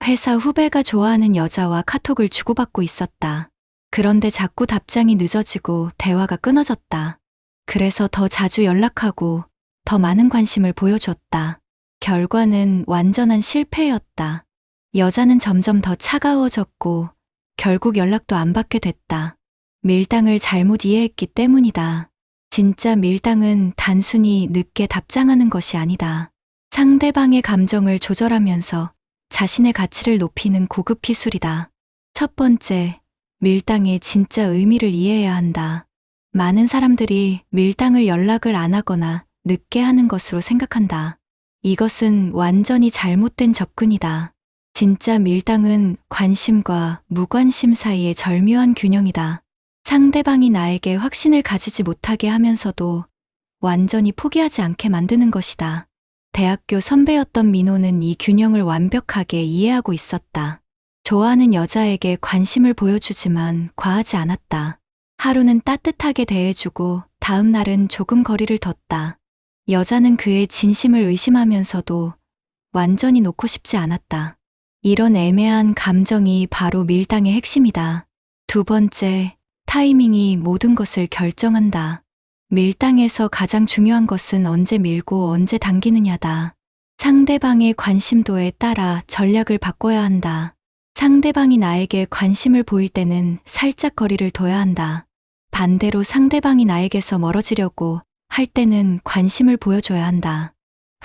회사 후배가 좋아하는 여자와 카톡을 주고받고 있었다. 그런데 자꾸 답장이 늦어지고 대화가 끊어졌다. 그래서 더 자주 연락하고 더 많은 관심을 보여줬다. 결과는 완전한 실패였다. 여자는 점점 더 차가워졌고 결국 연락도 안 받게 됐다. 밀당을 잘못 이해했기 때문이다. 진짜 밀당은 단순히 늦게 답장하는 것이 아니다. 상대방의 감정을 조절하면서 자신의 가치를 높이는 고급 기술이다. 첫 번째, 밀당의 진짜 의미를 이해해야 한다. 많은 사람들이 밀당을 연락을 안 하거나 늦게 하는 것으로 생각한다. 이것은 완전히 잘못된 접근이다. 진짜 밀당은 관심과 무관심 사이의 절묘한 균형이다. 상대방이 나에게 확신을 가지지 못하게 하면서도 완전히 포기하지 않게 만드는 것이다. 대학교 선배였던 민호는 이 균형을 완벽하게 이해하고 있었다. 좋아하는 여자에게 관심을 보여주지만 과하지 않았다. 하루는 따뜻하게 대해주고 다음 날은 조금 거리를 뒀다. 여자는 그의 진심을 의심하면서도 완전히 놓고 싶지 않았다. 이런 애매한 감정이 바로 밀당의 핵심이다. 두 번째, 타이밍이 모든 것을 결정한다. 밀당에서 가장 중요한 것은 언제 밀고 언제 당기느냐다. 상대방의 관심도에 따라 전략을 바꿔야 한다. 상대방이 나에게 관심을 보일 때는 살짝 거리를 둬야 한다. 반대로 상대방이 나에게서 멀어지려고 할 때는 관심을 보여줘야 한다.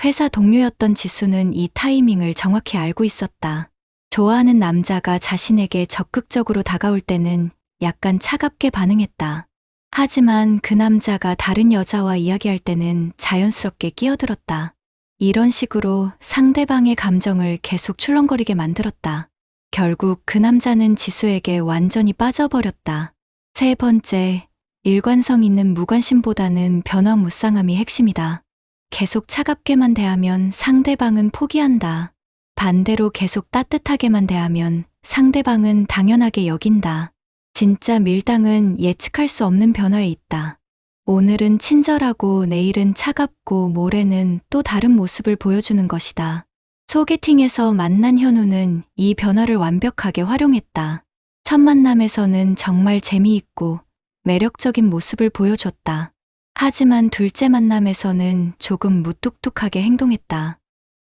회사 동료였던 지수는 이 타이밍을 정확히 알고 있었다. 좋아하는 남자가 자신에게 적극적으로 다가올 때는 약간 차갑게 반응했다. 하지만 그 남자가 다른 여자와 이야기할 때는 자연스럽게 끼어들었다. 이런 식으로 상대방의 감정을 계속 출렁거리게 만들었다. 결국 그 남자는 지수에게 완전히 빠져버렸다. 세 번째, 일관성 있는 무관심보다는 변화무쌍함이 핵심이다. 계속 차갑게만 대하면 상대방은 포기한다. 반대로 계속 따뜻하게만 대하면 상대방은 당연하게 여긴다. 진짜 밀당은 예측할 수 없는 변화에 있다. 오늘은 친절하고 내일은 차갑고 모레는 또 다른 모습을 보여주는 것이다. 소개팅에서 만난 현우는 이 변화를 완벽하게 활용했다. 첫 만남에서는 정말 재미있고 매력적인 모습을 보여줬다. 하지만 둘째 만남에서는 조금 무뚝뚝하게 행동했다.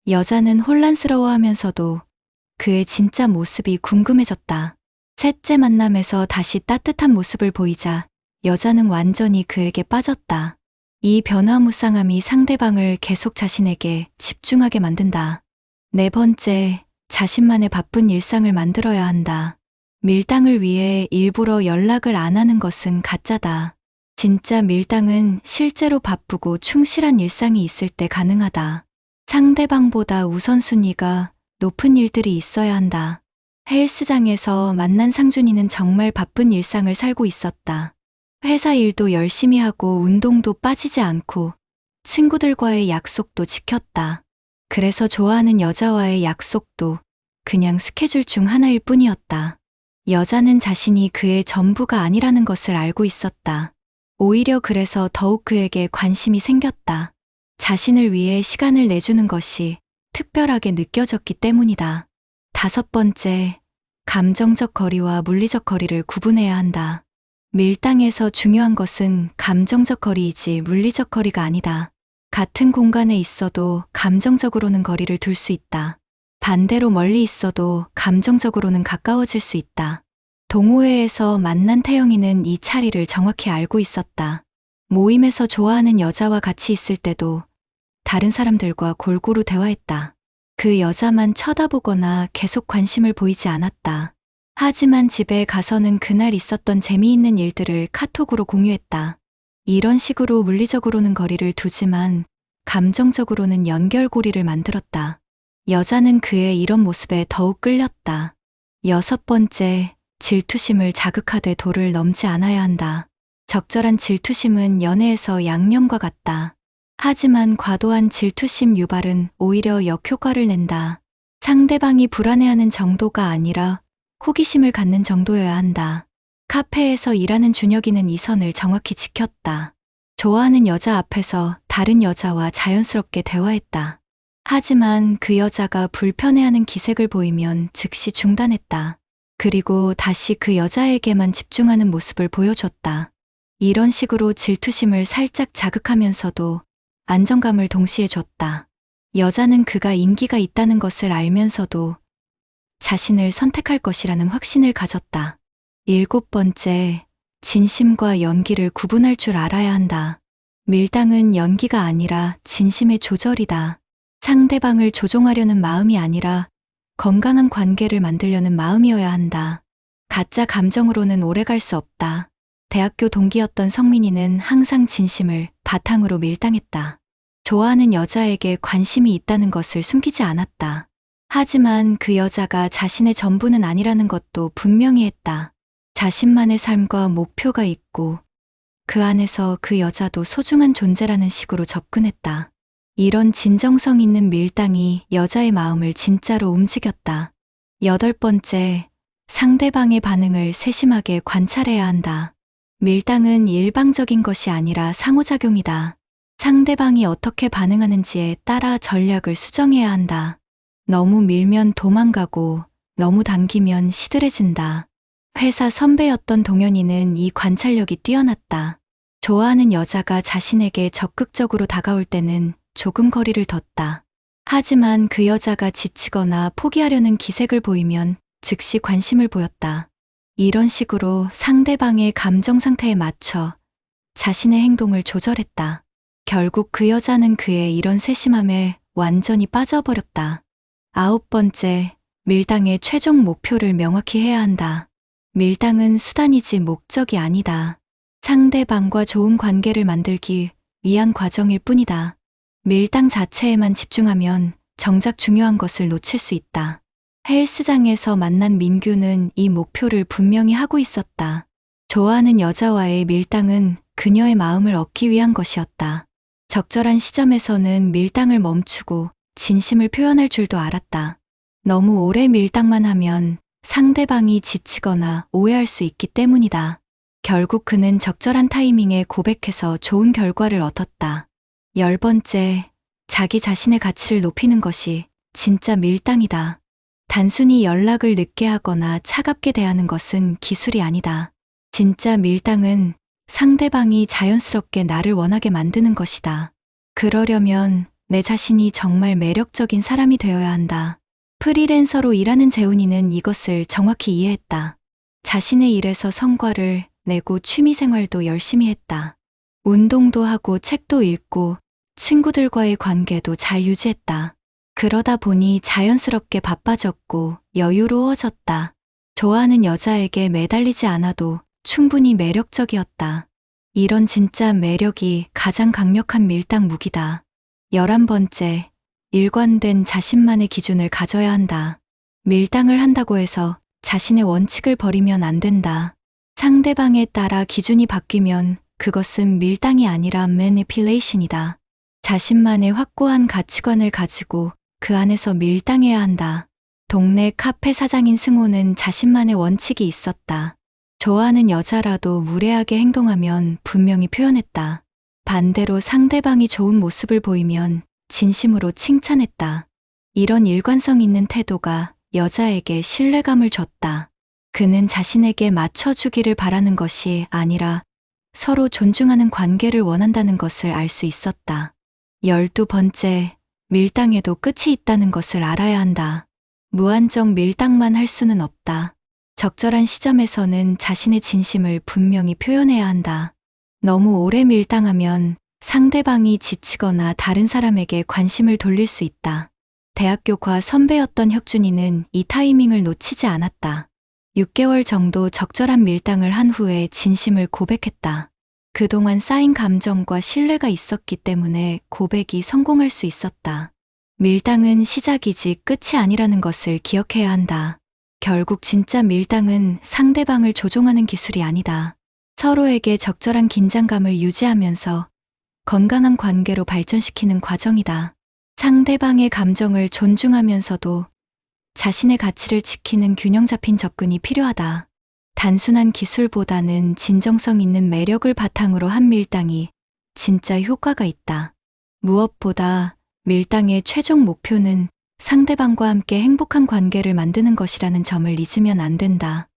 여자는 혼란스러워하면서도 그의 진짜 모습이 궁금해졌다. 셋째 만남에서 다시 따뜻한 모습을 보이자 여자는 완전히 그에게 빠졌다. 이 변화무쌍함이 상대방을 계속 자신에게 집중하게 만든다. 네 번째, 자신만의 바쁜 일상을 만들어야 한다. 밀당을 위해 일부러 연락을 안 하는 것은 가짜다. 진짜 밀당은 실제로 바쁘고 충실한 일상이 있을 때 가능하다. 상대방보다 우선순위가 높은 일들이 있어야 한다. 헬스장에서 만난 상준이는 정말 바쁜 일상을 살고 있었다. 회사 일도 열심히 하고 운동도 빠지지 않고 친구들과의 약속도 지켰다. 그래서 좋아하는 여자와의 약속도 그냥 스케줄 중 하나일 뿐이었다. 여자는 자신이 그의 전부가 아니라는 것을 알고 있었다. 오히려 그래서 더욱 그에게 관심이 생겼다. 자신을 위해 시간을 내주는 것이 특별하게 느껴졌기 때문이다. 다섯 번째, 감정적 거리와 물리적 거리를 구분해야 한다. 밀당에서 중요한 것은 감정적 거리이지 물리적 거리가 아니다. 같은 공간에 있어도 감정적으로는 거리를 둘 수 있다. 반대로 멀리 있어도 감정적으로는 가까워질 수 있다. 동호회에서 만난 태영이는 이 차이를 정확히 알고 있었다. 모임에서 좋아하는 여자와 같이 있을 때도 다른 사람들과 골고루 대화했다. 그 여자만 쳐다보거나 계속 관심을 보이지 않았다. 하지만 집에 가서는 그날 있었던 재미있는 일들을 카톡으로 공유했다. 이런 식으로 물리적으로는 거리를 두지만 감정적으로는 연결고리를 만들었다. 여자는 그의 이런 모습에 더욱 끌렸다. 여섯 번째, 질투심을 자극하되 도를 넘지 않아야 한다. 적절한 질투심은 연애에서 양념과 같다. 하지만 과도한 질투심 유발은 오히려 역효과를 낸다. 상대방이 불안해하는 정도가 아니라 호기심을 갖는 정도여야 한다. 카페에서 일하는 준혁이는 이 선을 정확히 지켰다. 좋아하는 여자 앞에서 다른 여자와 자연스럽게 대화했다. 하지만 그 여자가 불편해하는 기색을 보이면 즉시 중단했다. 그리고 다시 그 여자에게만 집중하는 모습을 보여줬다. 이런 식으로 질투심을 살짝 자극하면서도 안정감을 동시에 줬다. 여자는 그가 인기가 있다는 것을 알면서도 자신을 선택할 것이라는 확신을 가졌다. 7번째, 진심과 연기를 구분할 줄 알아야 한다. 밀당은 연기가 아니라 진심의 조절이다. 상대방을 조종하려는 마음이 아니라 건강한 관계를 만들려는 마음이어야 한다. 가짜 감정으로는 오래 갈 수 없다. 대학교 동기였던 성민이는 항상 진심을 바탕으로 밀당했다. 좋아하는 여자에게 관심이 있다는 것을 숨기지 않았다. 하지만 그 여자가 자신의 전부는 아니라는 것도 분명히 했다. 자신만의 삶과 목표가 있고 그 안에서 그 여자도 소중한 존재라는 식으로 접근했다. 이런 진정성 있는 밀당이 여자의 마음을 진짜로 움직였다. 8번째, 상대방의 반응을 세심하게 관찰해야 한다. 밀당은 일방적인 것이 아니라 상호작용이다. 상대방이 어떻게 반응하는지에 따라 전략을 수정해야 한다. 너무 밀면 도망가고 너무 당기면 시들해진다. 회사 선배였던 동현이는 이 관찰력이 뛰어났다. 좋아하는 여자가 자신에게 적극적으로 다가올 때는 조금 거리를 뒀다. 하지만 그 여자가 지치거나 포기하려는 기색을 보이면 즉시 관심을 보였다. 이런 식으로 상대방의 감정 상태에 맞춰 자신의 행동을 조절했다. 결국 그 여자는 그의 이런 세심함에 완전히 빠져버렸다. 9번째, 밀당의 최종 목표를 명확히 해야 한다. 밀당은 수단이지 목적이 아니다. 상대방과 좋은 관계를 만들기 위한 과정일 뿐이다. 밀당 자체에만 집중하면 정작 중요한 것을 놓칠 수 있다. 헬스장에서 만난 민규는 이 목표를 분명히 하고 있었다. 좋아하는 여자와의 밀당은 그녀의 마음을 얻기 위한 것이었다. 적절한 시점에서는 밀당을 멈추고 진심을 표현할 줄도 알았다. 너무 오래 밀당만 하면 상대방이 지치거나 오해할 수 있기 때문이다. 결국 그는 적절한 타이밍에 고백해서 좋은 결과를 얻었다. 10번째, 자기 자신의 가치를 높이는 것이 진짜 밀당이다. 단순히 연락을 늦게 하거나 차갑게 대하는 것은 기술이 아니다. 진짜 밀당은 상대방이 자연스럽게 나를 원하게 만드는 것이다. 그러려면 내 자신이 정말 매력적인 사람이 되어야 한다. 프리랜서로 일하는 재훈이는 이것을 정확히 이해했다. 자신의 일에서 성과를 내고 취미생활도 열심히 했다. 운동도 하고 책도 읽고 친구들과의 관계도 잘 유지했다. 그러다 보니 자연스럽게 바빠졌고 여유로워졌다. 좋아하는 여자에게 매달리지 않아도 충분히 매력적이었다. 이런 진짜 매력이 가장 강력한 밀당 무기다. 11번째, 일관된 자신만의 기준을 가져야 한다. 밀당을 한다고 해서 자신의 원칙을 버리면 안 된다. 상대방에 따라 기준이 바뀌면 그것은 밀당이 아니라 매니플레이션이다. 자신만의 확고한 가치관을 가지고 그 안에서 밀당해야 한다. 동네 카페 사장인 승호는 자신만의 원칙이 있었다. 좋아하는 여자라도 무례하게 행동하면 분명히 표현했다. 반대로 상대방이 좋은 모습을 보이면 진심으로 칭찬했다. 이런 일관성 있는 태도가 여자에게 신뢰감을 줬다. 그는 자신에게 맞춰주기를 바라는 것이 아니라 서로 존중하는 관계를 원한다는 것을 알 수 있었다. 12번째, 밀당에도 끝이 있다는 것을 알아야 한다. 무한정 밀당만 할 수는 없다. 적절한 시점에서는 자신의 진심을 분명히 표현해야 한다. 너무 오래 밀당하면 상대방이 지치거나 다른 사람에게 관심을 돌릴 수 있다. 대학교과 선배였던 혁준이는 이 타이밍을 놓치지 않았다. 6개월 정도 적절한 밀당을 한 후에 진심을 고백했다. 그동안 쌓인 감정과 신뢰가 있었기 때문에 고백이 성공할 수 있었다. 밀당은 시작이지 끝이 아니라는 것을 기억해야 한다. 결국 진짜 밀당은 상대방을 조종하는 기술이 아니다. 서로에게 적절한 긴장감을 유지하면서 건강한 관계로 발전시키는 과정이다. 상대방의 감정을 존중하면서도 자신의 가치를 지키는 균형 잡힌 접근이 필요하다. 단순한 기술보다는 진정성 있는 매력을 바탕으로 한 밀당이 진짜 효과가 있다. 무엇보다 밀당의 최종 목표는 상대방과 함께 행복한 관계를 만드는 것이라는 점을 잊으면 안 된다.